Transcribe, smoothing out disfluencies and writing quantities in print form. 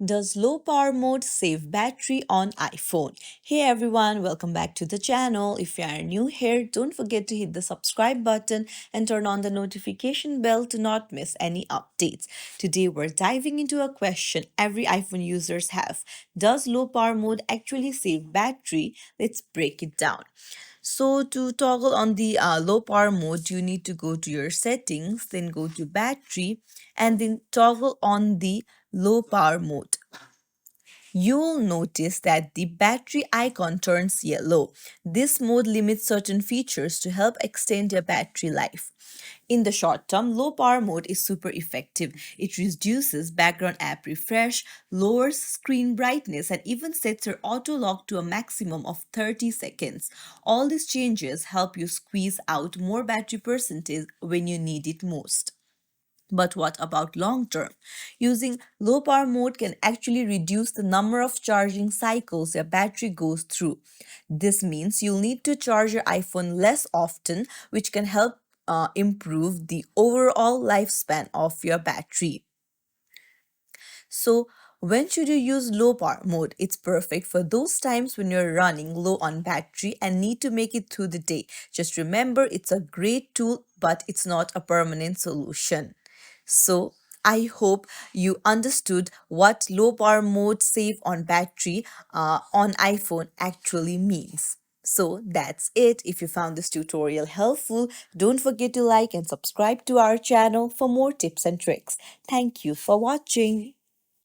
Does low power mode save battery on iPhone? Hey everyone, welcome back to the channel. If you are new here, don't forget to hit the subscribe button and turn on the notification bell to not miss any updates. Today we're diving into a question every iPhone users have. Does low power mode actually save battery? Let's break it down. So to toggle on the low power mode, you need to go to your settings, then go to battery and then toggle on the low power mode. You'll notice that the battery icon turns yellow. This mode limits certain features to help extend your battery life. In the short term, low power mode is super effective. It reduces background app refresh, lowers screen brightness, and even sets your auto lock to a maximum of 30 seconds. All these changes help you squeeze out more battery percentage when you need it most. But what about long term? Using low power mode can actually reduce the number of charging cycles your battery goes through. This means you'll need to charge your iPhone less often, which can help improve the overall lifespan of your battery. So, when should you use low power mode? It's perfect for those times when you're running low on battery and need to make it through the day. Just remember, it's a great tool, but it's not a permanent solution. So, I hope you understood what low power mode save on battery on iPhone actually means. So that's it. If you found this tutorial helpful, don't forget to like and subscribe to our channel for more tips and tricks. Thank you for watching.